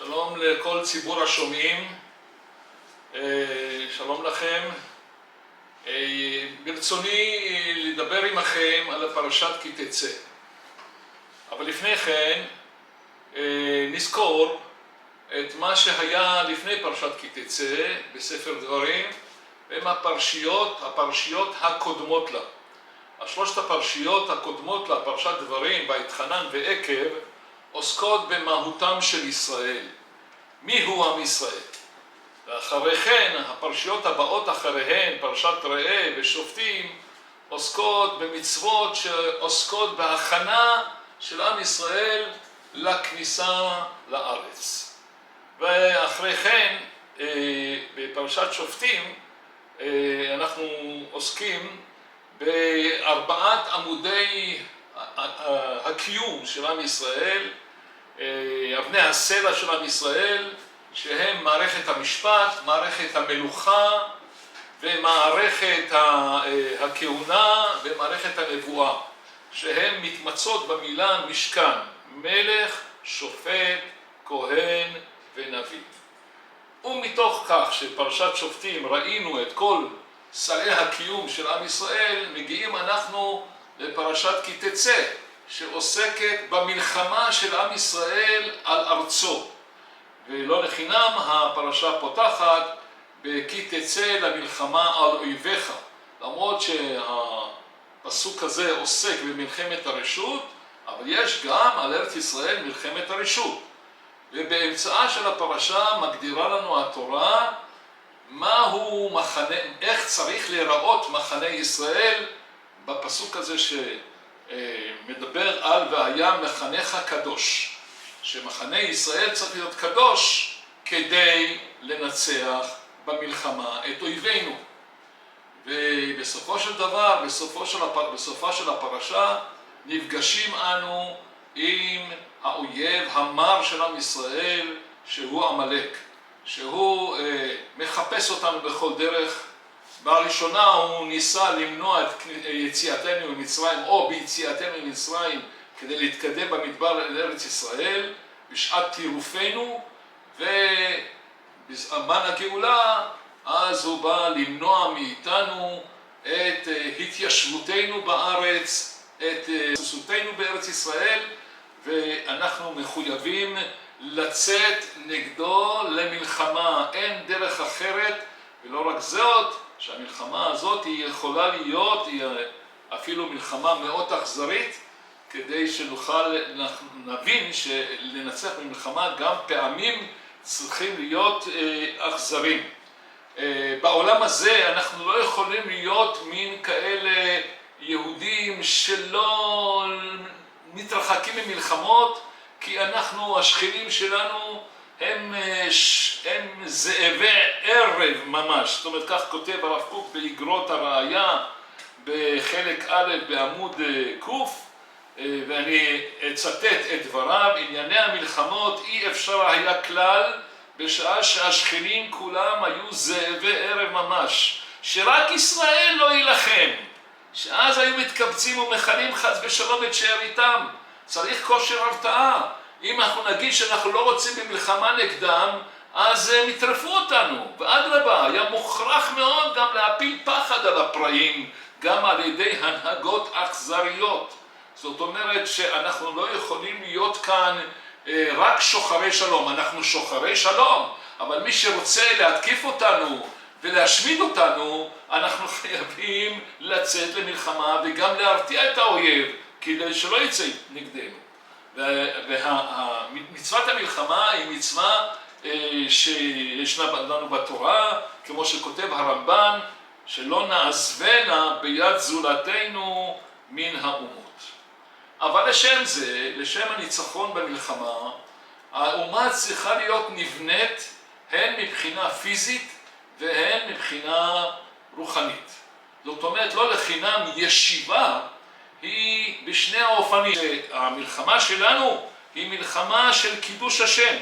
שלום לכל ציבור השומעים, שלום לכם. ברצוני לדבר עמכם על הפרשת כי תצא. אבל לפני כן נזכור את מה שהיה לפני פרשת כי תצא בספר דברים, והם הפרשיות הקודמות לה. השלושת הפרשיות הקודמות לה, פרשת דברים, ואתחנן ועקב, עוסקות במהותם של ישראל. מי הוא עם ישראל? ואחרי כן, הפרשיות הבאות אחריהן, פרשת ראה ושופטים, עוסקות במצוות שעוסקות בהכנה של עם ישראל לכניסה לארץ. ואחרי כן, בפרשת שופטים, אנחנו עוסקים בארבעת עמודי הקיום של עם ישראל, אבני הסלע של עם ישראל, שהם מערכת המשפט, מערכת המלוכה ומערכת הכהונה ומערכת הנבואה, שהן מתמצות במילה משכן, מלך, שופט, כהן ונביא. ומתוך כך שפרשת שופטים ראינו את כל סלעי הקיום של עם ישראל, מגיעים אנחנו לפרשת כי תצא, שעוסקת במלחמה של עם ישראל על ארצו. ולא לחינם הפרשה פותחת בכי תצא למלחמה על אויביך. למרות שהפסוק הזה עוסק במלחמת הרשות, אבל יש גם על ארץ ישראל מלחמת הרשות. ובאמצעה של הפרשה מגדירה לנו התורה מהו מחנה, איך צריך להיראות מחנה ישראל, בפסוק הזה שמדבר על והיה מחנך קדוש. שמחנה ישראל צריך להיות קדוש כדי לנצח במלחמה את אויבינו. ובסופו של דבר, בסופה של הפרשה, נפגשים אנו עם האויב המר של עם ישראל, שהוא עמלק, שהוא מחפש אותנו בכל דרך. בראשונה הוא ניסה למנוע את יציאתנו ממצרים, או ביציאתנו ממצרים, כדי להתקדם במדבר לארץ ישראל, בשעת טירופנו, ובזמן הגאולה, אז הוא בא למנוע מאיתנו את התיישבותנו בארץ, את סוסותנו בארץ ישראל, ואנחנו מחויבים לצאת נגדו למלחמה. אין דרך אחרת, ולא רק זאת, שהמלחמה הזאת היא יכולה להיות, היא אפילו מלחמה מאוד אכזרית, כדי שנוכל נבין שלנצח במלחמה גם פעמים צריכים להיות אכזרים. בעולם הזה אנחנו לא יכולים להיות מין כאלה יהודים שלא מתרחקים ממלחמות, כי אנחנו, השכנים שלנו, הם זאבי ערב ממש. זאת אומרת, כך כותב הרב קוק באגרות הראיה בחלק א' בעמוד ק', ואני אצטט את דבריו: ענייני המלחמות אי אפשר היה כלל בשעה שהשכנים כולם היו זאבי ערב ממש, שרק ישראל לא ילחם, שאז היו מתקבצים ומכנים חס ושלום את שאריתם. צריך כושר הרתעה. אם אנחנו נגיד שאנחנו לא רוצים במלחמה נגדם, אז הם יטרפו אותנו. ואדרבה, היה מוכרח מאוד גם להפיל פחד על הפראים, גם על ידי הנהגות אכזריות. זאת אומרת שאנחנו לא יכולים להיות כאן רק שוחרי שלום. אנחנו שוחרי שלום, אבל מי שרוצה להתקיף אותנו ולהשמיד אותנו, אנחנו חייבים לצאת למלחמה וגם להרתיע את האויב, כדי שלא יצא נגדנו. ומצוות המלחמה היא מצווה שישנה לנו בתורה, כמו שכותב הרמב"ן, שלא נעזבנה ביד זולתנו מן האומות. אבל לשם זה, לשם הניצחון במלחמה, האומה צריכה להיות נבנית הן מבחינה פיזית והן מבחינה רוחנית. זאת אומרת, לא לחינם ישיבה היא בשני האופנים. המלחמה שלנו היא מלחמה של קידוש השם.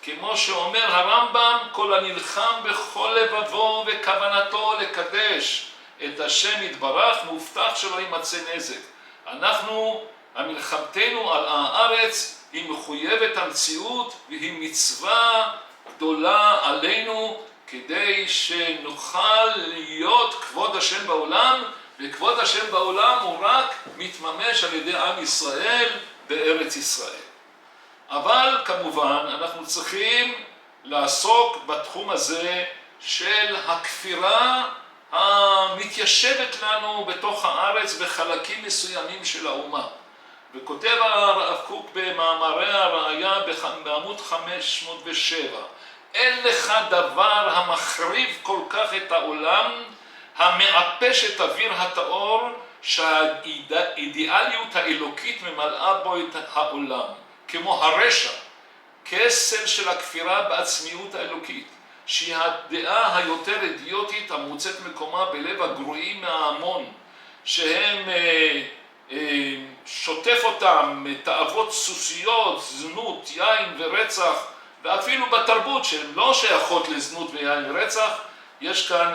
כמו שאומר הרמב"ם, כל הנלחם בכל לבבו וכוונתו לקדש את השם יתברך, מובטח שלא יימצא נזק. אנחנו, המלחמתנו על הארץ היא מחויבת המציאות והיא מצווה גדולה עלינו כדי שנוכל להיות כבוד השם בעולם, וכבוד השם בעולם הוא רק מתממש על ידי עם ישראל בארץ ישראל. אבל כמובן אנחנו צריכים לעסוק בתחום הזה של הכפירה המתיישבת לנו בתוך הארץ בחלקים מסוימים של האומה. וכותב הרב קוק במאמרי הראיה בעמוד 507, אין לך דבר המחריב כל כך את העולם, המעפש את אוויר הטהור, שהאידיאליות האלוקית ממלאה בו את העולם, כמו הרשע, כסל של הכפירה בעצמיות האלוקית, שהיא הדעה היותר אידיוטית המוצאת מקומה בלב הגרועים מההמון, שהם שוטף אותם תאוות סוסיות, זנות, יין ורצח, ואפילו בתרבות שהן לא שייכות לזנות ויין ורצח, יש כאן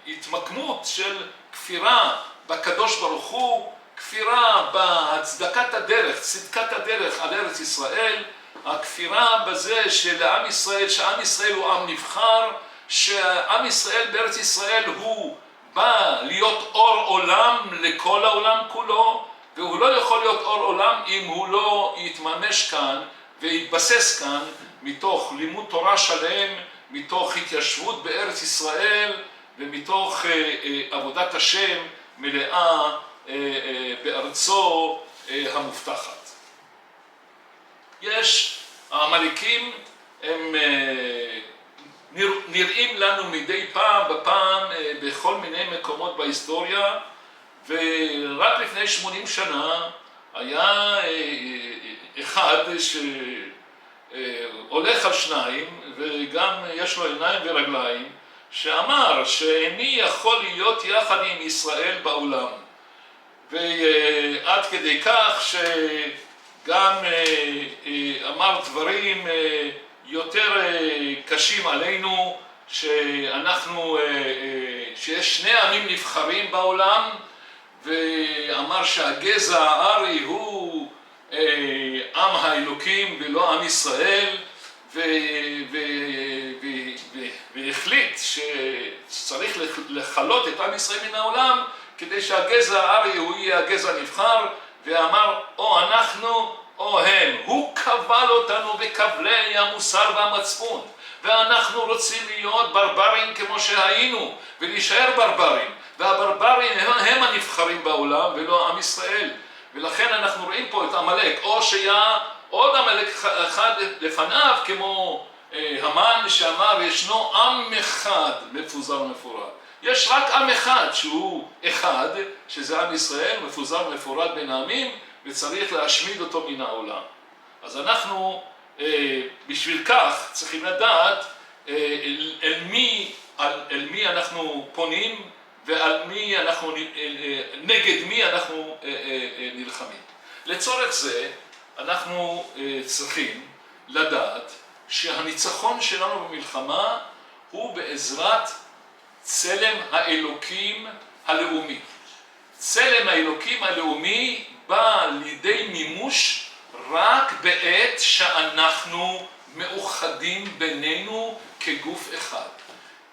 התמקמות של כפירה בקדוש ברוך הוא, כפירה בהצדקת הדרך, צדקת הדרך על ארץ ישראל, הכפירה בזה שלעם ישראל, שעם ישראל הוא עם נבחר, שעם ישראל בארץ ישראל הוא בא להיות אור עולם לכל העולם כולו, והוא לא יכול להיות אור עולם אם הוא לא יתממש כאן ויתבסס כאן מתוך לימוד תורה שלם, מתוך התיישבות בארץ ישראל ומתוך עבודת השם מלאה בארצו המובטחת. העמלקים הם נראים לנו מדי פעם בפעם בכל מיני מקומות בהיסטוריה, ורק לפני 80 שנה היה אחד שהולך על שניים וגם יש לו עיניים ורגליים, שאמר שאיני יכול להיות יחד עם ישראל בעולם, ועד כדי כך שגם אמר דברים יותר קשים עלינו, שיש שני עמים נבחרים בעולם, ואמר שהגזע הארי הוא עם האלוקים ולא עם ישראל, והחליט שצריך לחלות את עם ישראל מן העולם כדי שהגזע הארי הוא יהיה הגזע הנבחר, ואמר או אנחנו או הם. הוא קבל אותנו בכבלי המוסר והמצפון, ואנחנו רוצים להיות ברברים כמו שהיינו ולהישאר ברברים, והברברים הם הנבחרים בעולם ולא עם ישראל. ולכן אנחנו רואים פה את עמלק, או שהיה עוד עמלק אחד לפניו כמו המן שאמר ישנו עם אחד מפוזר ומפורד. יש רק עם אחד שהוא אחד, שזה עם ישראל, מפוזר ומפורד בין העמים, וצריך להשמיד אותו מן העולם. אז אנחנו בשביל כך צריכים לדעת אל מי אנחנו פונים נגד מי אנחנו נלחמים. לצורך זה אנחנו צריכים לדעת שהניצחון שלנו במלחמה הוא בעזרת צלם האלוקים הלאומי. צלם האלוקים הלאומי בא לידי מימוש רק בעת שאנחנו מאוחדים בינינו כגוף אחד.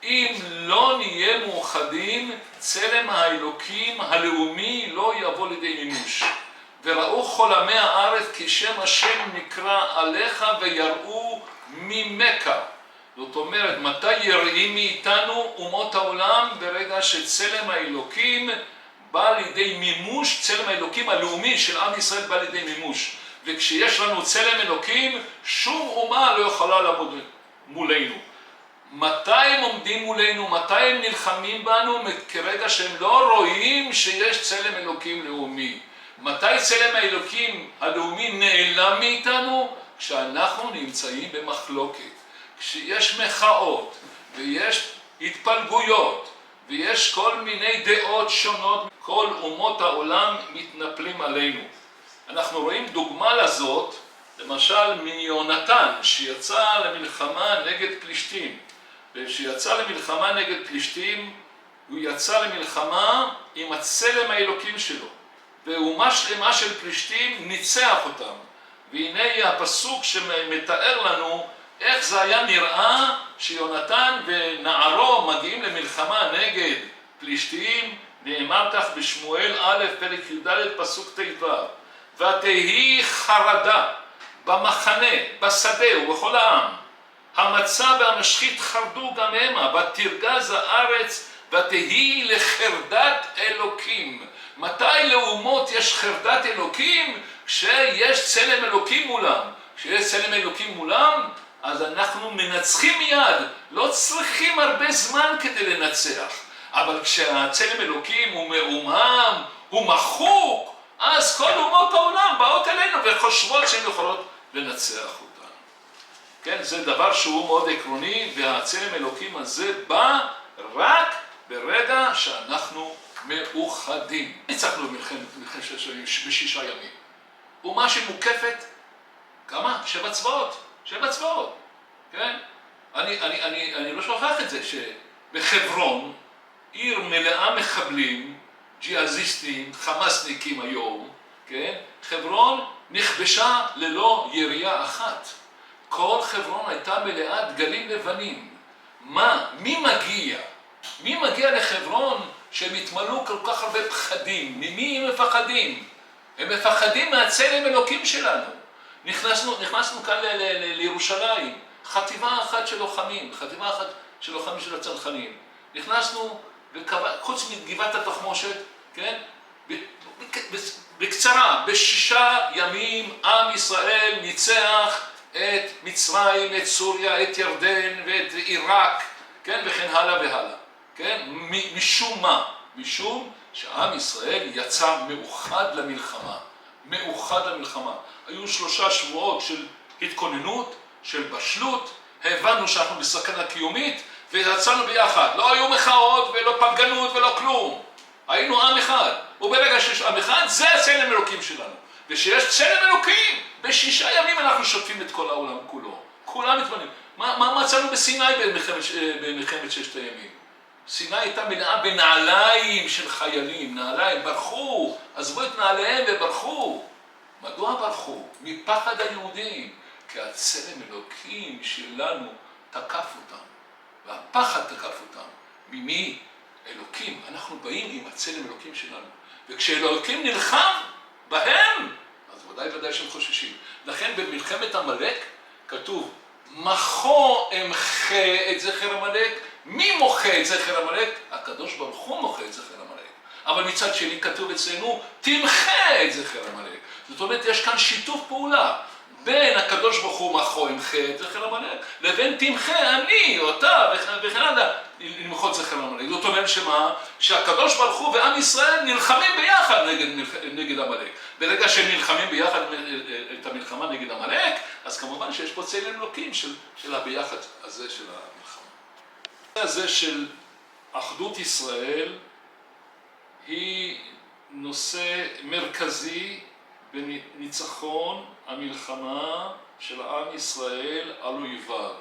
אם לא נהיה מאוחדים, צלם האלוקים הלאומי לא יבוא לידי מימוש. וראו כל עמי הארץ כי שם השם נקרא עליך ויראו ממך. זאת אומרת, מתי יראים מאיתנו אומות העולם? ברגע שצלם האלוקים בא לידי מימוש, צלם האלוקים הלאומי של עם ישראל בא לידי מימוש. וכשיש לנו צלם אלוקים, שום אומה לא יכולה לעמוד מולנו. מתי הם עומדים מולנו? מתי הם נלחמים בנו? כרגע שהם לא רואים שיש צלם אלוקים לאומי. מתי צלם האלוקים הלאומי נעלם מאיתנו? כשאנחנו נמצאים במחלוקת. כשיש מחאות ויש התפלגויות ויש כל מיני דעות שונות, כל אומות העולם מתנפלים עלינו. אנחנו רואים דוגמה לזאת, למשל מיונתן שיצא למלחמה נגד פלישתים. וכשיצא למלחמה נגד פלישתים, הוא יצא למלחמה עם הצלם האלוקים שלו. ואומה שלמה של פלישתים ניצח אותם. והנה הפסוק שמתאר לנו איך זה היה נראה שיונתן ונערו מגיעים למלחמה נגד פלישתים. נאמר כך בשמואל א' פרק י"ד פסוק ט"ו: ותהי חרדה במחנה, בשדה ובכל העם, המצה והמשחית חרדו גם המה, ותרגז הארץ ותהי לחרדת אלוקים. מתי לאומות יש חרדת אלוקים? כשיש צלם אלוקים מולם. כשיש צלם אלוקים מולם, אז אנחנו מנצחים מיד. לא צריכים הרבה זמן כדי לנצח. אבל כשהצלם אלוקים הוא מעומם, הוא מחוק, אז כל אומות העולם באות אלינו וחושבות שהן יכולות לנצח אותנו. כן, זה דבר שהוא מאוד עקרוני, והצלם אלוקים הזה בא רק ברגע שאנחנו מאוחדים. ניצחנו במלחמת בשישה ימים. אומה שמוקפת, כמה? 7 צבאות. 7 צבאות. כן? אני לא שוכח את זה, שבחברון, עיר מלאה מחבלים, ג'יהאזיסטים, חמאסניקים היום, כן? חברון נכבשה ללא ירייה אחת. כל חברון הייתה מלאה דגלים לבנים. מי מגיע? מי מגיע לחברון שהם התמלאו כל כך הרבה פחדים? ממי הם מפחדים? הם מפחדים מהצלם אלוקים שלנו. נכנסנו כאן לירושלים, חטיבה אחת של לוחמים, של הצנחנים. נכנסנו, חוץ מגבעת התחמושת, כן? בקצרה, ב6 ימים עם ישראל ניצח את מצרים, את סוריה, את ירדן ואת עיראק, כן? וכן הלאה והלאה, כן? משום מה? משום שעם ישראל יצא מאוחד למלחמה. מאוחד למלחמה. היו 3 שבועות של התכוננות, של בשלות, הבנו שאנחנו בסכנה קיומית, ויצאנו ביחד. לא היו מחאות ולא פלגנות ולא כלום. היינו עם אחד. וברגע שיש עם אחד, זה הצלם אלוקים שלנו. ושיש צלם אלוקים, ב6 ימים אנחנו שוטפים את כל העולם כולו. כולם מתמנים. מה מצאנו בסיני במלחמת 6 הימים? סיני הייתה מלאה בנעליים של חיילים, נעליים, ברחו, עזבו את נעליהם וברחו. מדוע ברחו? מפחד היהודים. כי הצלם אלוקים שלנו תקף אותם. והפחד תקף אותם. ממי? אלוקים. אנחנו באים עם הצלם אלוקים שלנו. וכשאלוקים נלחם בהם, אז ודאי שהם חוששים. לכן במלחמת עמלק כתוב, מחו אמחה את זכר עמלק. מי מוחה את זכר עמלק? הקדוש ברוך הוא מוחה את זכר עמלק. אבל מצד שני כתוב אצלנו, תמחה את זכר עמלק. זאת אומרת, יש כאן שיתוף פעולה בין הקדוש ברוך הוא מחו אמחה את זכר עמלק, לבין תמחה אני, אותה וכן הלאה, למחות זכר עמלק. זאת אומרת שמה? שהקדוש ברוך הוא ועם ישראל נלחמים ביחד נגד עמלק. ברגע שהם נלחמים ביחד את המלחמה נגד עמלק, אז כמובן שיש פה צלם אלוקים של הביחד הזה של המלחמה. הזה של אחדות ישראל היא נושא מרכזי בניצחון המלחמה של עם ישראל על אויביו.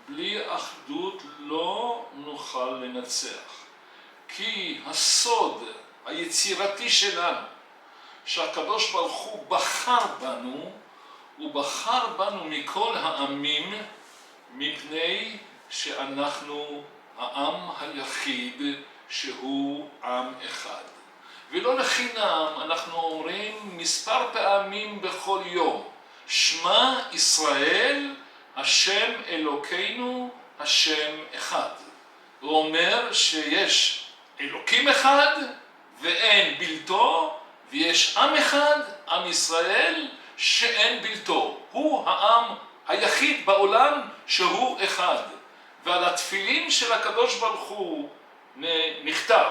בלי אחדות לא נוכל לנצח. כי הסוד היצירתי שלנו, שהקדוש ברוך הוא בחר בנו, הוא בחר בנו מכל העמים, מפני שאנחנו העם היחיד שהוא עם אחד. ולא לחינם אנחנו אומרים מספר פעמים בכל יום, שמע ישראל, השם אלוקינו, השם אחד. הוא אומר שיש אלוקים אחד ואין בלתו, ויש עם אחד, עם ישראל, שאין בלתו. הוא העם היחיד בעולם שהוא אחד. ועל התפילין של הקדוש ברוך הוא נכתב,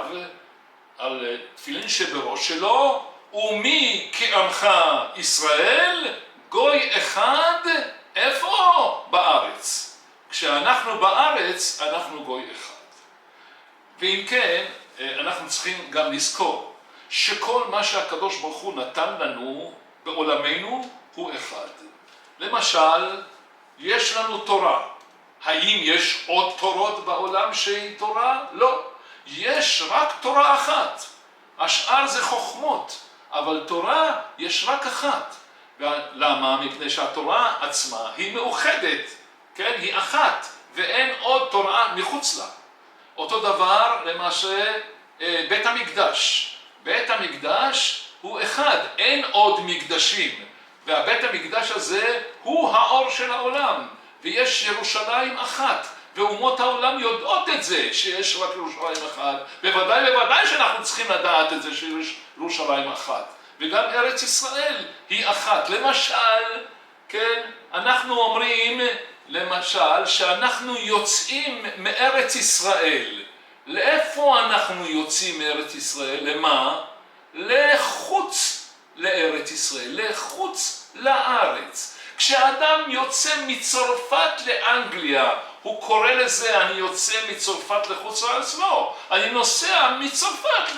על תפילין שבראש שלו, ומי כעמך ישראל, גוי אחד, איפה? בארץ. כשאנחנו בארץ, אנחנו גוי אחד. ואם כן, אנחנו צריכים גם לזכור, שכל מה שהקדוש ברוך הוא נתן לנו בעולמנו הוא אחד. למשל, יש לנו תורה. האם יש עוד תורות בעולם שהיא תורה? לא. יש רק תורה אחת. השאר זה חוכמות. אבל תורה יש רק אחת. למה? מפני שהתורה עצמה היא מאוחדת, כן? היא אחת, ואין עוד תורה מחוץ לה. אותו דבר למעשה בית המקדש. בית המקדש הוא אחד, אין עוד מקדשים. והבית המקדש הזה הוא האור של העולם, ויש ירושלים אחת. ואומות העולם יודעות את זה, שיש רק ירושלים אחת. בוודאי שאנחנו צריכים לדעת את זה שיש ירושלים אחת. וגם ארץ ישראל היא אחת. למשל, כן, אנחנו אומרים, למשל, שאנחנו יוצאים מארץ ישראל. לאיפה אנחנו יוצאים מארץ ישראל? למה? לחוץ לארץ ישראל, לחוץ לארץ. כשאדם יוצא מצרפת לאנגליה, הוא קורא לזה, אני יוצא מצרפת לחוץ לארץ? לא, אני נוסע מצרפת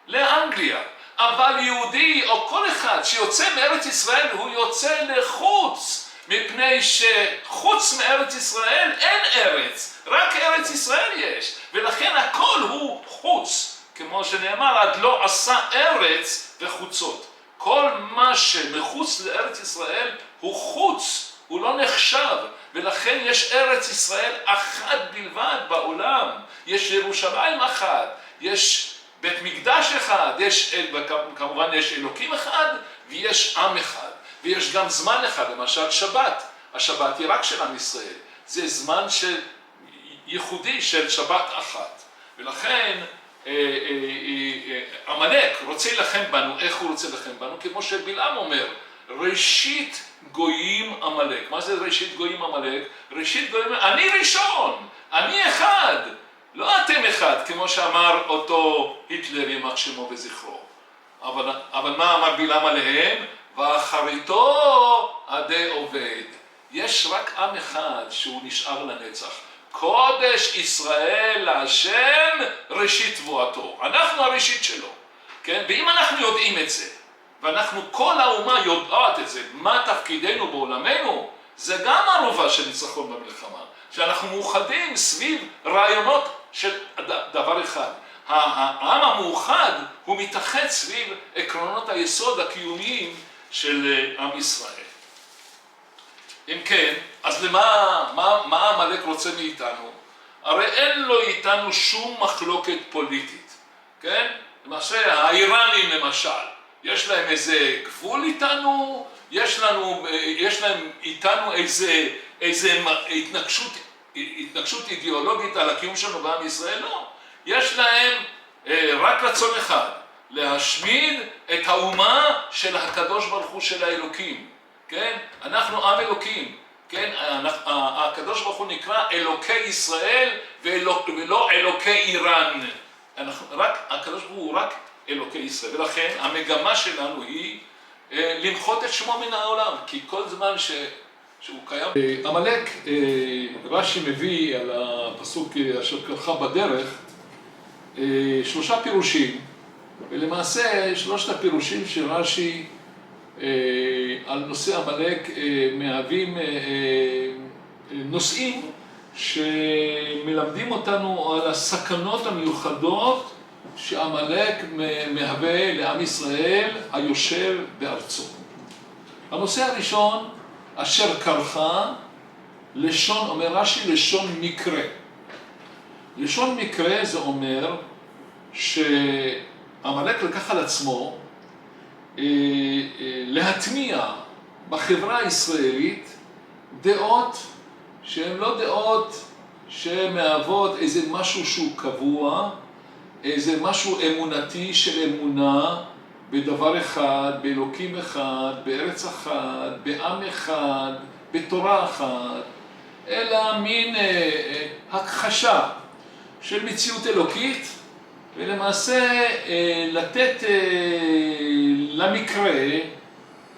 לאנגליה. אבל יהודי או כל אחד שיוצא מארץ ישראל הוא יוצא לחוץ, מפני שחוץ מארץ ישראל אין ארץ, רק ארץ ישראל יש, ולכן הכל הוא חוץ, כמו שנאמר, עד לא עשה ארץ וחוצות. כל מה שמחוץ לארץ ישראל הוא חוץ, הוא לא נחשב, ולכן יש ארץ ישראל אחת בלבד בעולם, יש ירושלים אחת, יש בית מקדש אחד, כמובן יש אלוקים אחד ויש עם אחד, ויש גם זמן אחד, למשל שבת. השבת היא רק של עם ישראל, זה זמן ייחודי של שבת אחת, ולכן עמלק רוצה להילחם בנו. איך הוא רוצה להילחם בנו? כמו שבלעם אומר, ראשית גויים עמלק. מה זה ראשית גויים עמלק? ראשית גויים, אני ראשון, אני אחד, לא אתם אחד, כמו שאמר אותו היטלר יימח שמו וזכרו. אבל מה אמר בלעם עליהם? ואחריתו עדי עובד. יש רק עם אחד שהוא נשאר לנצח. קודש ישראל להשם ראשית תבואתו. אנחנו הראשית שלו, כן? ואם אנחנו יודעים את זה, ואנחנו כל האומה יודעת את זה, מה תפקידנו בעולמנו, זה גם ערובה של ניצחון במלחמה, שאנחנו מאוחדים סביב רעיונות של דבר אחד. העם המאוחד הוא מתאחד סביב עקרונות היסוד הקיומיים של עם ישראל. אם כן, אז מה עמלק רוצה מאיתנו? הרי אין לו איתנו שום מחלוקת פוליטית, כן? למעשה, האיראנים למשל, יש להם איזה גבול איתנו, יש להם איתנו איזה התנגשות אידיאולוגית על הקיום שלנו בעם ישראל? לא. יש להם רק רצון אחד, להשמיד את האומה של הקדוש ברוך הוא של האלוקים. כן? אנחנו עם אלוקים, כן? הקדוש ברוך הוא נקרא אלוקי ישראל ולא אלוקי איראן. הקדוש ברוך הוא רק אלוקי ישראל, ולכן המגמה שלנו היא למחות את שמו מן העולם, כי כל זמן שהוא קיים. עמלק, רש"י מביא על הפסוק אשר קרחה בדרך, 3 פירושים, ולמעשה 3 הפירושים של רש"י על נושא עמלק מהווים נושאים שמלמדים אותנו על הסכנות המיוחדות שעמלק מהווה לעם ישראל היושב בארצו. הנושא הראשון, אשר קרחה, לשון, אומר רש"י, לשון מקרה. לשון מקרה זה אומר שעמלק לקח על עצמו להטמיע בחברה הישראלית דעות שהן לא דעות שמהוות איזה משהו שהוא קבוע, איזה משהו אמונתי של אמונה בדבר אחד, באלוקים אחד, בארץ אחת, בעם אחד, בתורה אחת, אלא מין הכחשה של מציאות אלוקית, ולמעשה לתת למקרה,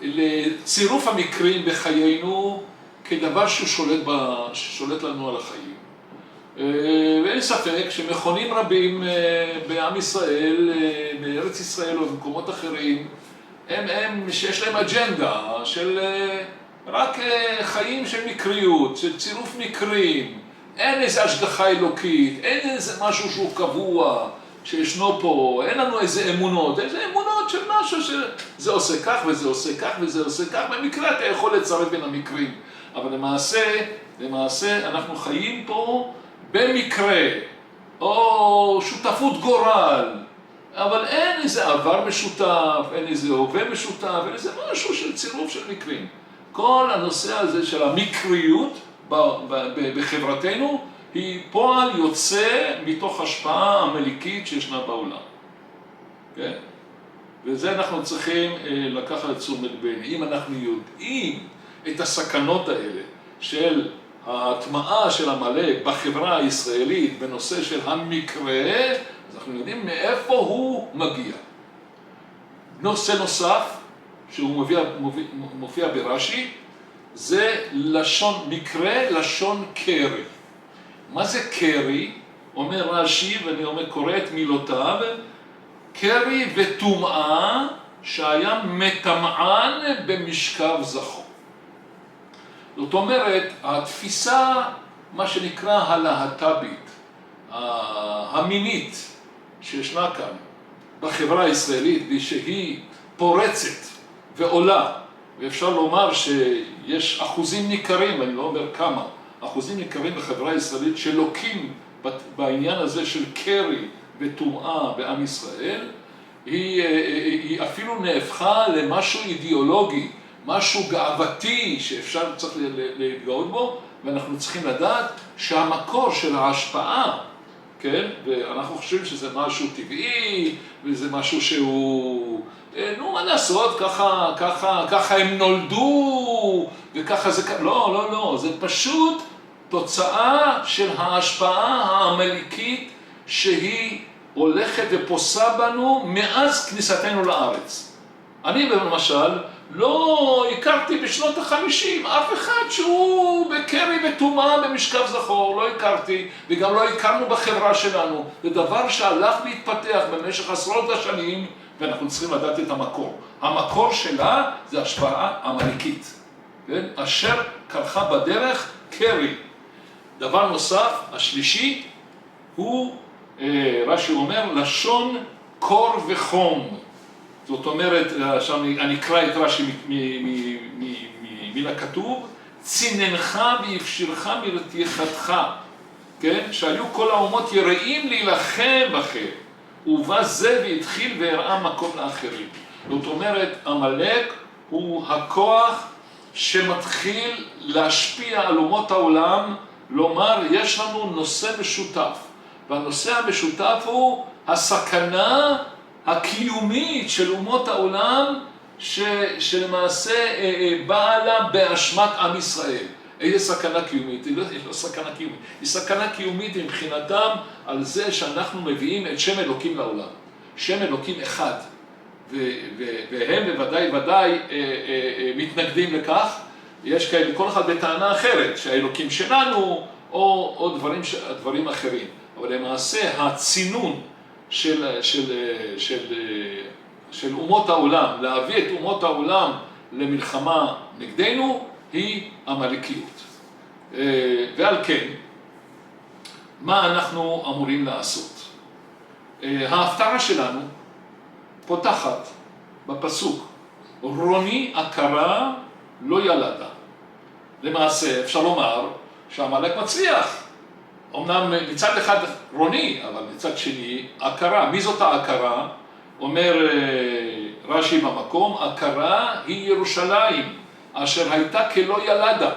לצירוף המקרים בחיינו, כדבר שהוא שולט לנו על החיים. ואין ספק שמכונים רבים בעם ישראל, בארץ ישראל או במקומות אחרים, הם שיש להם אג'נדה של רק חיים של מקריות, של צירוף מקרים. אין איזו השגחה אלוקית, אין איזה משהו שהוא קבוע, שישנו פה, אין לנו איזה אמונות של משהו שזה עושה כך וזה עושה כך וזה עושה כך, במקרה אתה יכול לצרף בין המקרים, אבל למעשה אנחנו חיים פה במקרה, או שותפות גורל, אבל אין איזה עבר משותף, אין איזה הווה משותף, אין איזה משהו של צירוף של מקרים. כל הנושא הזה של המקריות בחברתנו, היא פועל יוצא מתוך השפעה המליקית שישנה בעולם. כן? וזה אנחנו צריכים לקחת לתשומת לב. אם אנחנו יודעים את הסכנות האלה של ההטמעה של עמלק בחברה הישראלית בנושא של המקרה, אז אנחנו יודעים מאיפה הוא מגיע. נושא נוסף שהוא מופיע ברש"י, זה לשון מקרה, לשון קרי. מה זה קרי? אומר רש"י, ואני קורא את מילותיו, קרי וטומאה שהיה מטמען במשכב זכור. זאת אומרת, התפיסה, מה שנקרא הלהט"בית, המינית שישנה כאן בחברה הישראלית, ושהיא פורצת ועולה, ואפשר לומר שיש אחוזים ניכרים, אני לא אומר כמה, אחוזים ניכרים בחברה הישראלית שלוקים בעניין הזה של קרי וטומאה בעם ישראל, היא אפילו נהפכה למשהו אידיאולוגי, משהו גאוותי שאפשר קצת להתגאות בו, ואנחנו צריכים לדעת שהמקור של ההשפעה, כן? ואנחנו חושבים שזה משהו טבעי, וזה משהו שהוא, מה לעשות, ככה הם נולדו, וככה זה, לא, זה פשוט תוצאה של ההשפעה העמלקית שהיא הולכת ופוסה בנו מאז כניסתנו לארץ. אני למשל לא הכרתי בשנות ה-50 אף אחד שהוא בקרי וטומאה במשכב זכור, לא הכרתי, וגם לא הכרנו בחברה שלנו. זה דבר שהלך להתפתח במשך עשרות השנים, ואנחנו צריכים לדעת את המקור. המקור שלה זה השפעה עמלקית, כן? אשר קרחה בדרך קרי. דבר נוסף, השלישי, הוא, רש"י אומר, לשון קור וחום. זאת אומרת, עכשיו אני אקרא את רש"י מן הכתוב, ציננך ויפשירך מרתיחתך, כן? שהיו כל האומות יראים להילחם בכם, ובא זה והתחיל והראה מקום לאחרים. זאת אומרת, עמלק הוא הכוח שמתחיל להשפיע על אומות העולם, לומר, יש לנו נושא משותף, והנושא המשותף הוא הסכנה הקיומית של אומות העולם שלמעשה באה לה באשמת עם ישראל. איזה סכנה קיומית? היא לא סכנה קיומית. היא סכנה קיומית מבחינתם על זה שאנחנו מביאים את שם אלוקים לעולם. שם אלוקים אחד. והם בוודאי מתנגדים לכך. יש כאלה, כל אחד בטענה אחרת, שהאלוקים שלנו או דברים אחרים. אבל למעשה הצינון של אומות העולם, להביא את אומות העולם למלחמה נגדנו, היא עמלקיות. ועל כן, מה אנחנו אמורים לעשות? ההפטרה שלנו פותחת בפסוק, רוני עקרה לא ילדה. למעשה אפשר לומר שהעמלק מצליח. אמנם מצד אחד רוני, אבל מצד שני עקרה. מי זאת העקרה? אומר רש"י במקום, עקרה היא ירושלים, אשר הייתה כלא ילדה.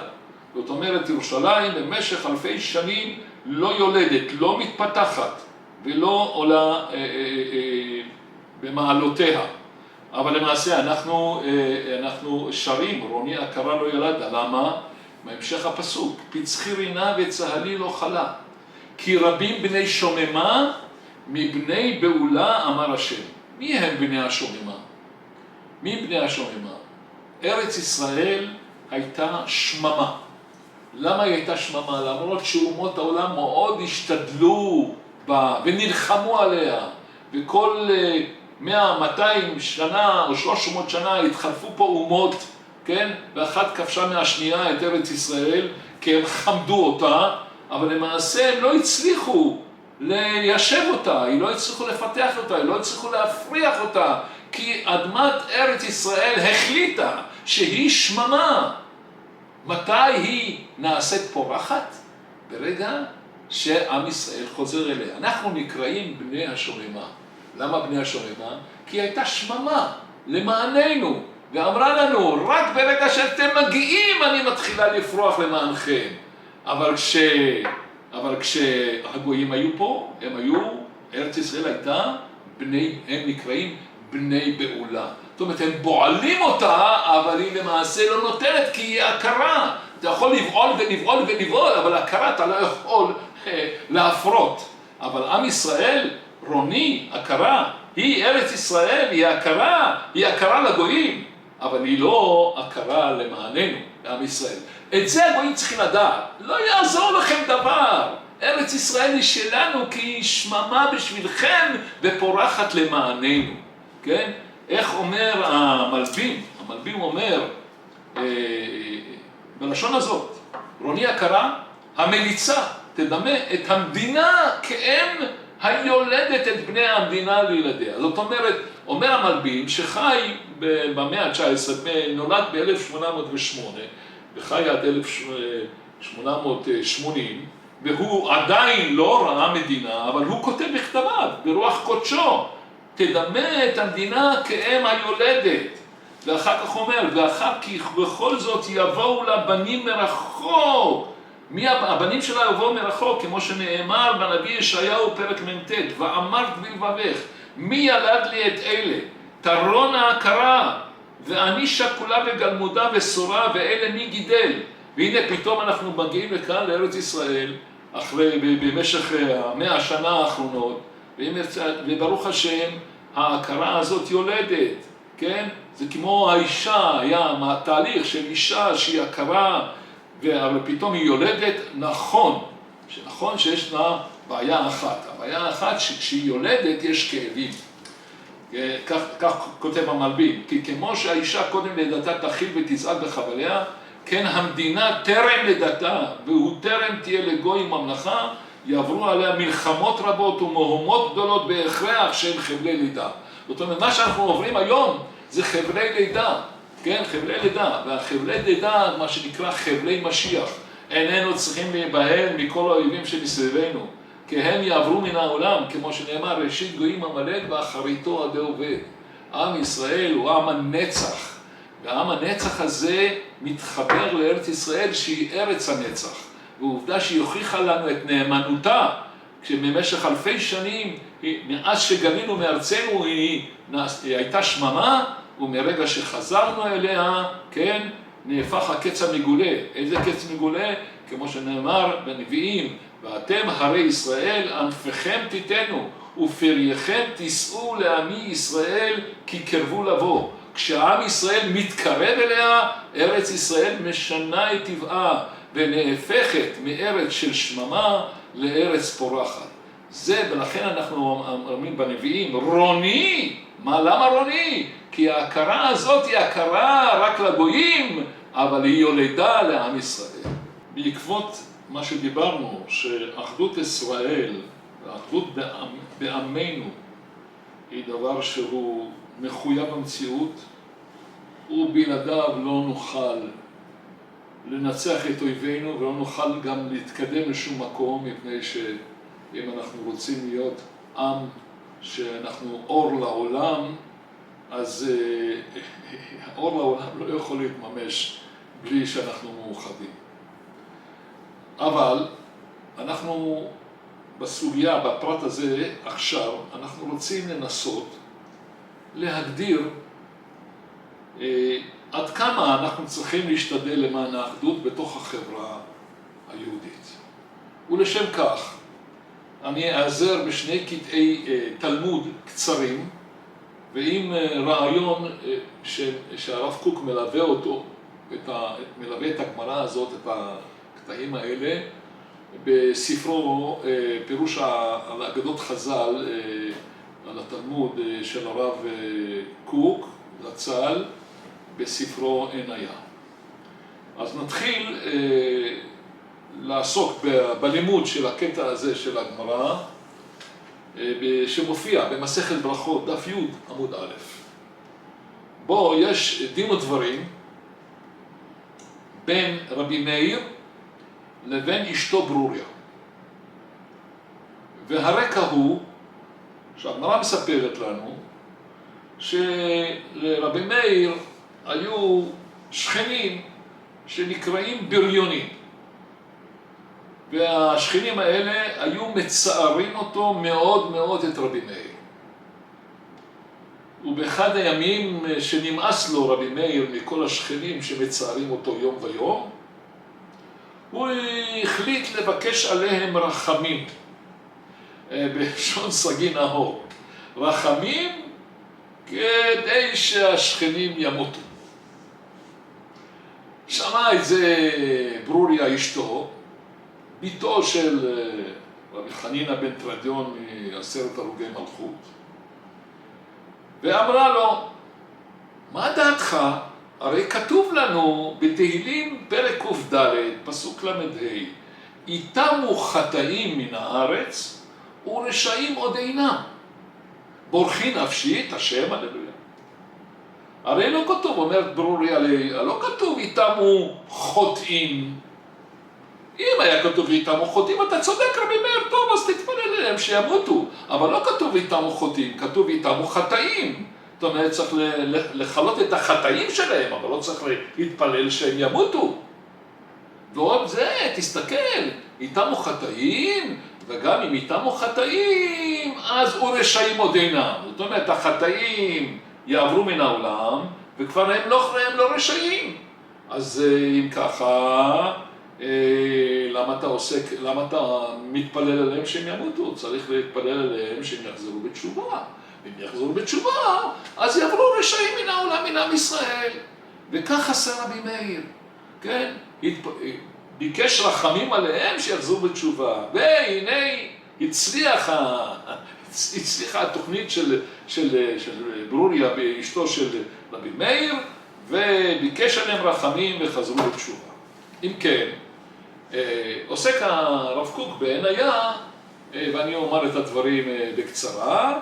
זאת אומרת, ירושלים במשך אלפי שנים לא יולדת, לא מתפתחת ולא עולה במעלותיה. אבל למעשה אנחנו שרים, רוני עקרה לא ילדה. למה? בהמשך הפסוק, פצחי רינה וצהלי לא חלה, כי רבים בני שוממה מבני בעולה אמר השם. מי הם בני השוממה? מי בני השוממה? ארץ ישראל הייתה שממה. למה היא הייתה שממה? למרות שאומות העולם מאוד השתדלו בה ונלחמו עליה, וכל 100, 200 שנה או 300 שנה התחלפו פה אומות, כן? ואחת כבשה מהשנייה את ארץ ישראל, כי הם חמדו אותה, אבל למעשה הם לא הצליחו ליישב אותה, היא לא הצליחו לפתח אותה, היא לא הצליחו להפריח אותה, כי אדמת ארץ ישראל החליטה שהיא שממה. מתי היא נעשית פורחת? ברגע שעם ישראל חוזר אליה. אנחנו נקראים בני השוממה. למה בני השוממה? כי היא הייתה שממה למעננו, ואמרה לנו, רק ברגע שאתם מגיעים אני מתחילה לפרוח למענכם. אבל כשהגויים היו פה, ארץ ישראל הייתה, הם נקראים בני בעולה. זאת אומרת, הם בועלים אותה, אבל היא למעשה לא נותנת, כי היא הכרה. אתה יכול לבעול ולבעול ולבעול, אבל הכרה אתה לא יכול להפרות. אבל עם ישראל, רוני, הכרה, היא ארץ ישראל, היא הכרה לגויים, אבל היא לא הכרה למעננו, לעם ישראל. את זה הגויים צריכים לדעת. לא יעזור לכם דבר. ארץ ישראל היא שלנו, כי היא שממה בשבילכם ופורחת למעננו. כן? איך אומר המלבים? המלבים אומר, בלשון הזאת, רוני הכרה, המליצה תדמה את המדינה כאם היולדת את בני המדינה לילדיה. זאת אומרת, אומר המלבים שחי במאה ה-19, נולד ב-1808, וחי עד 1880, והוא עדיין לא ראה מדינה, אבל הוא כותב בכתביו, ברוח קודשו, תדמה את המדינה כאם היולדת. ואחר כך אומר, ואחר כך בכל זאת יבואו לה בנים מרחוק. מי הבנים שלה יבואו מרחוק, כמו שנאמר בנביא ישעיהו פרק מ"ט, ואמרת בלבבך, מי ילד לי את אלה? תרונה הכרה, ואני שקולה וגלמודה ושורה, ואלה מי גידל? והנה פתאום אנחנו מגיעים לכאן לארץ ישראל, במשך 100 השנה האחרונות, וברוך השם, ההכרה הזאת יולדת, כן? זה כמו האישה, היה תהליך של אישה שהיא הכרה, ופתאום היא יולדת, נכון שיש לה בעיה אחת. הבעיה האחת שכשהיא יולדת יש כאבים. כך כותב המלבים, כי כמו שהאישה קודם לידתה תאכיל ותזעק בחבליה, כן המדינה טרם לידתה, והוא טרם תהיה לגוי ממלכה, יעברו עליה מלחמות רבות ומהומות גדולות בהכרח שהם חבלי לידה. זאת אומרת, מה שאנחנו עוברים היום זה חבלי לידה, כן, חבלי לידה, והחבלי לידה, מה שנקרא חבלי משיח, איננו צריכים להיבהל מכל האויבים שמסביבנו, כי הם יעברו מן העולם, כמו שנאמר, ראשית גויים עמלק ואחריתו עדי עובד. עם ישראל הוא עם הנצח, והעם הנצח הזה מתחבר לארץ ישראל שהיא ארץ הנצח. ועובדה שהיא הוכיחה לנו את נאמנותה, כשבמשך אלפי שנים, מאז שגלינו מארצנו, היא הייתה שממה, ומרגע שחזרנו אליה, כן, נהפך הקץ המגולה. איזה קץ מגולה? כמו שנאמר בנביאים, ואתם הרי ישראל, ענפיכם תיתנו, ופרייכם תישאו לעמי ישראל, כי קרבו לבוא. כשעם ישראל מתקרב אליה, ארץ ישראל משנה את טבעה, ונהפכת מארץ של שממה לארץ פורחת. זה, ולכן אנחנו אומרים בנביאים, רוני, למה רוני? כי ההכרה הזאת היא הכרה רק לגויים, אבל היא יולדה לעם ישראל. בעקבות מה שדיברנו, שאחדות ישראל, האחדות בעמנו, היא דבר שהוא מחויב המציאות, ובלעדיו לא נוכל לנצח את אויבינו, ולא נוכל גם להתקדם לשום מקום, מפני שאם אנחנו רוצים להיות עם שאנחנו אור לעולם, אז האור לעולם לא יכול להתממש בלי שאנחנו מאוחדים. אבל אנחנו בסוגיה, בפרט הזה עכשיו, אנחנו רוצים לנסות להגדיר עד כמה אנחנו צריכים להשתדל למען האחדות בתוך החברה היהודית. ולשם כך, אני אעזר בשני קטעי תלמוד קצרים, ועם רעיון שהרב קוק מלווה אותו, מלווה את הגמרא הזאת, את הקטעים האלה, בספרו פירוש על אגדות חז"ל, על התלמוד של הרב קוק, זצ"ל, בספרו עין היה. אז נתחיל לעסוק בלימוד של הקטע הזה של הגמרא, שמופיע במסכת ברכות, דף י' עמוד א'. בו יש דין ודברים בין רבי מאיר לבין אשתו ברוריה. והרקע הוא, שהגמרא מספרת לנו, שלרבי מאיר היו שכנים שנקראים בריונים. והשכנים האלה היו מצערים אותו מאוד מאוד את רבי מאיר. ובאחד הימים שנמאס לו רבי מאיר מכל השכנים שמצערים אותו יום ויום, הוא החליט לבקש עליהם רחמים, בלשון סגי נהור. רחמים כדי שהשכנים ימותו. שמע את זה ברוריה אשתו, ביתו של רבי חנינא בן תרדיון מעשרת הרוגי מלכות, ואמרה לו, מה דעתך? הרי כתוב לנו בתהילים פרק ק"ד, פסוק ל"ה, איתמו חטאים מן הארץ ורשעים עוד אינם. בורכי נפשי את השם, הללויה. הרי לא כתוב, אומרת ברוריה, לא כתוב איתמו חוטאים. אם היה כתוב איתמו חוטאים, אתה צודק רבי מאיר, טוב, אז תתפלל אליהם שימותו. אבל לא כתוב איתמו חוטאים, כתוב איתמו חטאים. זאת אומרת, צריך לחלות את החטאים שלהם, אבל לא צריך להתפלל שהם ימותו. ועוד זה, תסתכל, איתמו חטאים, וגם אם איתמו חטאים, אז ורשעים עוד אינם. זאת אומרת, החטאים יעברו מן העולם, וכבר הם לא רשעים. אז אם ככה, למה אתה מתפלל עליהם שהם ימותו? צריך להתפלל עליהם שהם יחזרו בתשובה. אם יחזרו בתשובה, אז יעברו רשעים מן העולם, מן עם ישראל. וכך עשה רבי מאיר, כן? ביקש רחמים עליהם שיחזרו בתשובה. והנה הצליחה התוכנית של ברוריה באשתו של רבי מאיר, וביקש עליהם רחמים וחזרו בתשובה. אם כן, עוסק הרב קוק בעניה, ואני אומר את הדברים בקצרה,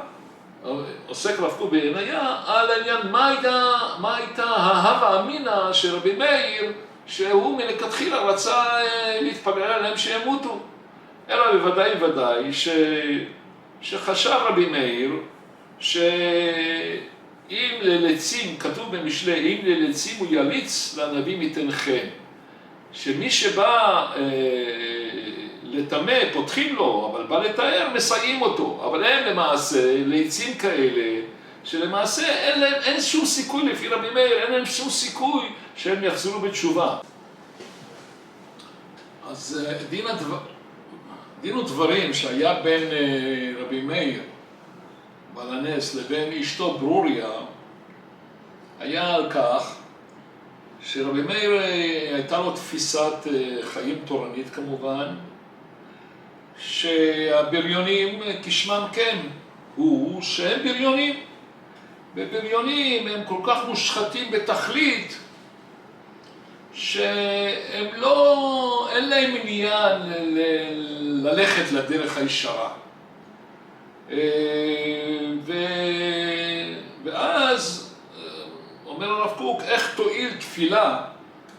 עוסק רב קוק בעניה על העניין מה הייתה ההווה אמינא של רבי מאיר, שהוא מלכתחילה רצה להתפלל עליהם שימותו. אלא בוודאי שחשב רבי מאיר שאם ללצים, כתוב במשלי, אם ללצים הוא יליץ לנביא ייתן חן. שמי שבא לטמא פותחים לו, אבל בא לתאר מסייעים אותו. אבל הם למעשה ליצים כאלה, שלמעשה אין שום סיכוי לפי רבי מאיר, אין להם שום סיכוי שהם יחזרו בתשובה. אז דין ודברים שהיה בין רבי מאיר בעל הנס לבין אשתו ברוריה, היה על כך שרבי מאיר הייתה לו תפיסת חיים תורנית כמובן, שהבריונים כשמם כן הוא שהם בריונים. ובריונים הם כל כך מושחתים בתכלית, שהם לא, אין להם עניין ללכת לדרך הישרה. ואז אומר הרב קוק, איך תועיל תפילה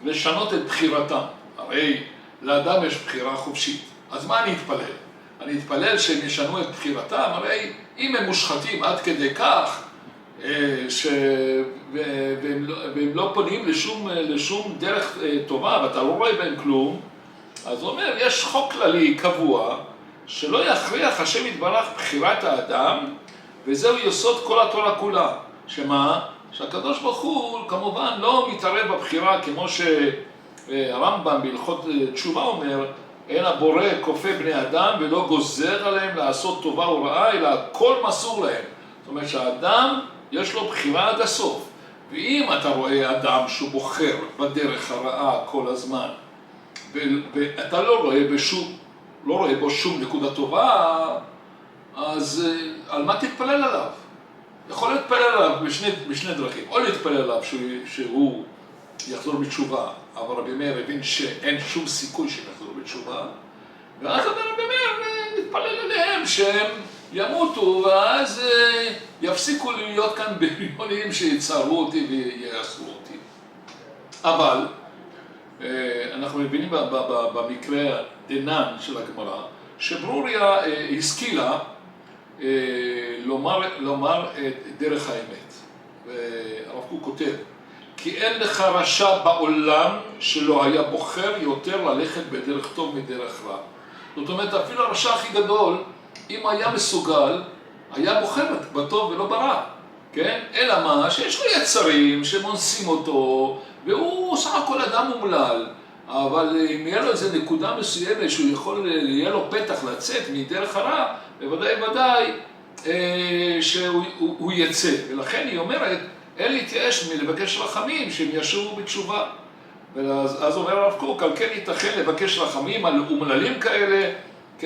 לשנות את בחירתם? הרי לאדם יש בחירה חופשית. אז מה אני אתפלל? אני אתפלל שהם ישנו את בחירתם? הרי אם הם מושחתים עד כדי כך, והם לא פונים לשום דרך טובה, ואתה לא רואה בהם כלום, אז הוא אומר, יש חוק כללי קבוע, שלא יכריח השם יתברך בחירת האדם, וזהו יסוד כל התורה כולה. שמה? שהקדוש ברוך הוא כמובן לא מתערב בבחירה, כמו שהרמב"ם בהלכות תשובה אומר, אין הבורא כופה בני אדם ולא גוזר עליהם לעשות טובה או רעה, אלא הכל מסור להם. זאת אומרת שהאדם יש לו בחירה עד הסוף. ואם אתה רואה אדם שהוא בוחר בדרך הרעה כל הזמן, ואתה לא רואה בו שום נקודה טובה, אז על מה תתפלל עליו? יכול להתפלל עליו בשני דרכים. או להתפלל עליו שהוא יחזור בתשובה, אבל רבי מאיר הבין שאין שום סיכוי שהם יחזרו בתשובה, ואז רבי מאיר להתפלל עליהם שהם ימותו, ואז יפסיקו להיות כאן בריונים שיצרו אותי ויעשו אותי. אבל אנחנו מבינים במקרה דנן של הגמרא, שברוריה השכילה לומר את דרך האמת. והרב קוק כותב, כי אין לך רשע בעולם שלא היה בוחר יותר ללכת בדרך טוב מדרך רע. זאת אומרת, אפילו הרשע הכי גדול, אם היה מסוגל, היה בוחר בטוב ולא ברע. כן? אלא מה? שיש לו יצרים שמונסים אותו, והוא סך הכל אדם אומלל. אבל אם יהיה לו איזו נקודה מסוימת שהוא יכול, יהיה לו פתח לצאת מדרך הרע, בוודאי שהוא יצא. ולכן היא אומרת, אין להתייאש מלבקש רחמים שהם ישובו בתשובה. ואז אומר הרב קוק, על כן ייתכן לבקש רחמים על אומללים כאלה,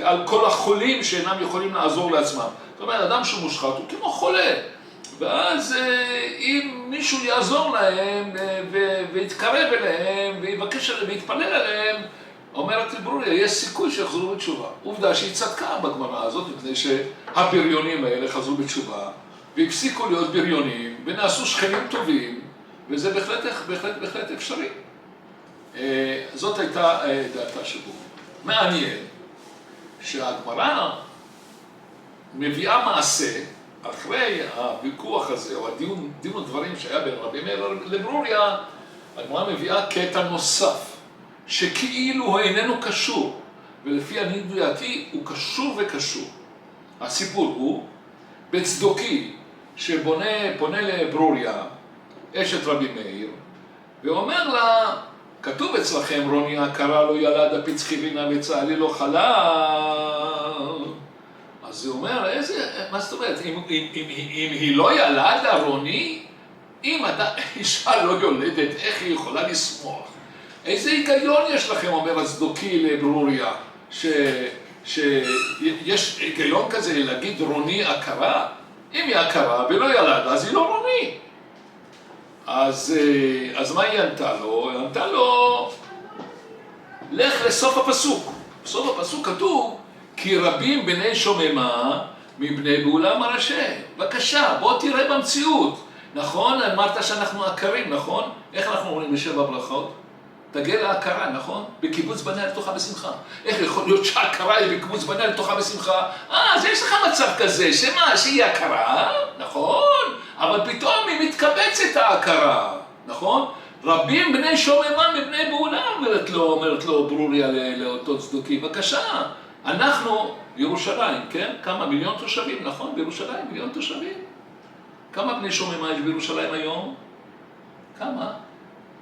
על כל החולים שאינם יכולים לעזור לעצמם. זאת אומרת, אדם שהוא מושחת הוא כמו חולה. ואז אם מישהו יעזור להם ויתקרב אליהם ויבקש עליהם ויתפלל עליהם, אומרת ברוריה, יש סיכוי שיחזרו בתשובה. עובדה שהיא צדקה בגמרא הזאת, מפני שהבריונים האלה חזרו בתשובה, והפסיקו להיות בריונים, ונעשו שכנים טובים, וזה בהחלט אפשרי. זאת הייתה דעתה של ברוריה. מעניין שהגמרא מביאה מעשה, אחרי הוויכוח הזה, או דין ודברים שהיה בין רבי מאיר לברוריה, הגמרא מביאה קטע נוסף, שכאילו הוא איננו קשור, ולפי דעתי הוא קשור וקשור. הסיפור הוא, בצדוקי, שפונה לברוריה, אשת רבי מאיר, ואומר לה, כתוב אצלכם, רוני הקרא לא ילד, הפצחי רינה וצהלי לא חלל. אז זה אומר, מה זאת אומרת, אם היא לא ילדה, רוני, אם אישה לא יולדת, איך היא יכולה לשמוח? איזה היגיון יש לכם, אומר הצדוקי לברוריה, שיש היגיון כזה להגיד רוני עקרה? אם היא עקרה ולא ילדה, אז היא לא רוני. אז מה היא ענתה לו? היא ענתה לו, לך לסוף הפסוק. בסוף הפסוק כתוב, כי רבים בני שוממה מבני בעולם הרשע. בבקשה, בוא תראה במציאות. נכון? אמרת שאנחנו עקרים, נכון? איך אנחנו אומרים בשבע ברכות? תגיע להכרה, נכון? בקיבוץ בניה לתוכה בשמחה. איך יכול להיות שהכרה היא בקיבוץ בניה לתוכה בשמחה? אז יש לך מצב כזה, שמה? שהיא הכרה, נכון? אבל פתאום היא מתקבצת ההכרה, נכון? רבים בני שוממה מבני בעולם, אומרת לו ברוריה לאותו צדוקי. בבקשה, אנחנו ירושלים, כן? כמה? מיליון תושבים, נכון? בירושלים, מיליון תושבים. כמה בני שוממה יש בירושלים היום? כמה?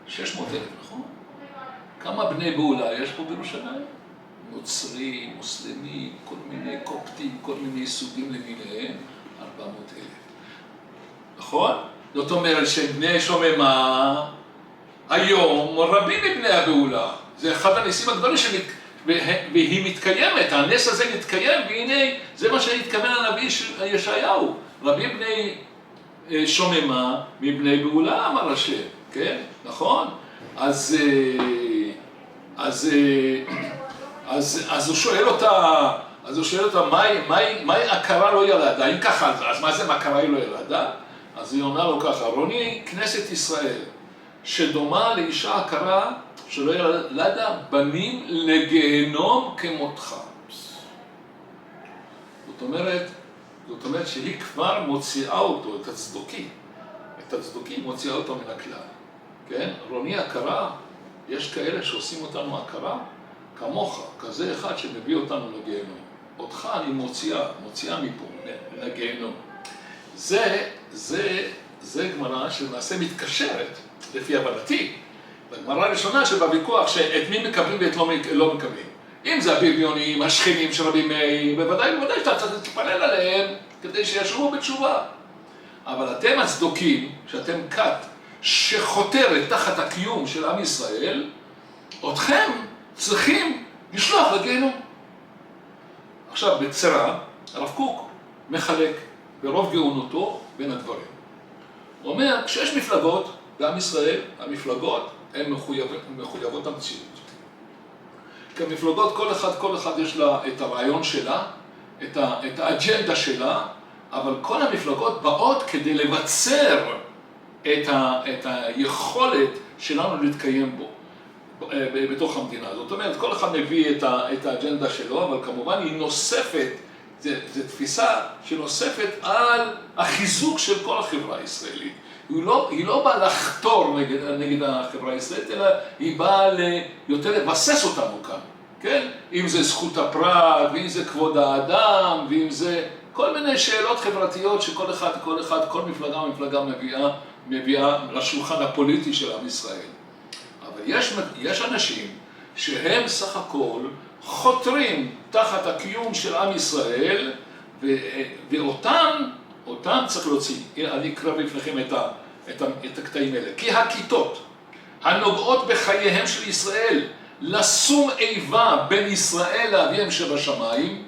600,000, נכון? כמה בני בעולה יש פה בירושלים? נוצרים, מוסלמים, כל מיני קופטים, כל מיני סוגים למיניהם, 400,000. נכון? זאת אומרת שבני שוממה היום רבים מבני הבעולה. זה אחד הניסים הגדולים והיא מתקיימת, הנס הזה מתקיים, והנה זה מה שהתכוון הנביא ישעיהו. רבים בני שוממה מבני בעולה, אמר השם, כן? נכון? אז הוא שואל אותה, מהי עקרה לא ילדה? אם ככה, אז מה זה עקרה היא לא ילדה? אז היא עונה לו ככה, רוני, כנסת ישראל, שדומה לאישה עקרה שלא ילדה בנים לגיהנום כמותך. זאת אומרת שהיא כבר מוציאה אותו, את הצדוקי מוציאה אותו מן הכלל. כן? רוני עקרה, יש כאלה שעושים אותנו עקרה, כמוך, כזה אחד שמביא אותנו לגיהנום. אותך אני מוציאה מפה, לגיהנום. זה גמרא שלמעשה מתקשרת, לפי הבנתי, בגמרא הראשונה שבוויכוח שאת מי מקבלים ואת לא מקבלים. אם זה הבריונים, השכנים של רבי מאיר, בוודאי שאתה צריך להתפלל עליהם כדי שישובו בתשובה. אבל אתם הצדוקים, שאתם כת שחותרת תחת הקיום של עם ישראל, אתכם צריכים לשלוח לגיהנום. עכשיו, בקצרה, הרב קוק מחלק ברוב גאונותו בין הדברים. הוא אומר, כשיש מפלגות בעם ישראל, המפלגות הן מחויבות המציאות. כי המפלגות, כל אחד יש לה את הרעיון שלה, את האג'נדה שלה, אבל כל המפלגות באות כדי לבצר את היכולת שלנו להתקיים בו, בתוך המדינה. זאת אומרת, כל אחד מביא את האג'נדה שלו, אבל כמובן היא נוספת, זו תפיסה שנוספת על החיזוק של כל החברה הישראלית. היא לא באה לחתור נגד החברה הישראלית, אלא היא באה יותר לבסס אותנו כאן, כן? אם זה זכות הפרט, ואם זה כבוד האדם, ואם זה כל מיני שאלות חברתיות שכל כל מפלגה מביאה לשולחן הפוליטי של עם ישראל. אבל יש אנשים שהם סך הכל חותרים תחת הקיום של עם ישראל, ואותם צריך להוציא. אני אקרא בפניכם את הקטעים האלה. כי הכיתות הנוגעות בחייהם של ישראל, לשום איבה בין ישראל לאביהם שבשמיים,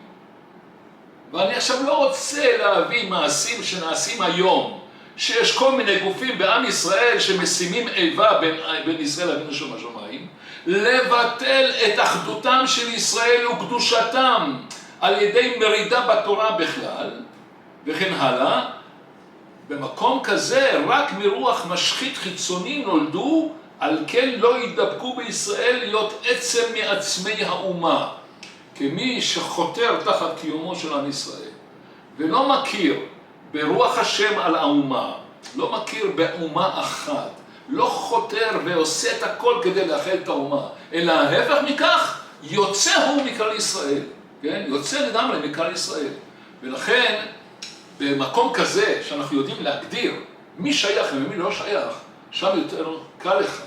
ואני עכשיו לא רוצה להביא מעשים שנעשים היום, שיש כל מיני גופים בעם ישראל שמשימים איבה בין ישראל לאבינו שבשמיים, לבטל את אחדותם של ישראל וקדושתם על ידי מרידה בתורה בכלל, וכן הלאה. במקום כזה רק מרוח משחית חיצוני נולדו, על כן לא ידבקו בישראל להיות עצם מעצמי האומה, כמי שחותר תחת קיומו של עם ישראל, ולא מכיר ברוח השם על האומה, לא מכיר באומה אחת, לא חותר ועושה את הכל כדי לאחד את האומה, אלא ההפך מכך, יוצא הוא מכלל ישראל, כן? יוצא לגמרי מכלל ישראל. ולכן, במקום כזה שאנחנו יודעים להגדיר מי שייך ומי לא שייך, שם יותר קל לך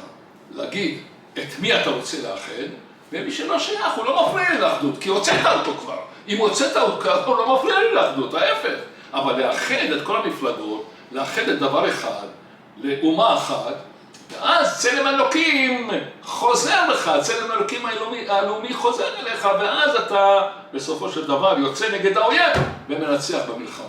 להגיד את מי אתה רוצה לאחד, ומי שלא שייך הוא לא מפריע לי לאחדות, כי הוצאת אותו כבר. אם הוצאת אותו הוא לא מפריע לי לאחדות, ההפך. אבל לאחד את כל המפלגות, לאחד את דבר אחד, לאומה אחת, ואז צלם אלוקים חוזר לך, צלם אלוקים הלאומי חוזר אליך, ואז אתה בסופו של דבר יוצא נגד האויב ומנצח במלחמה.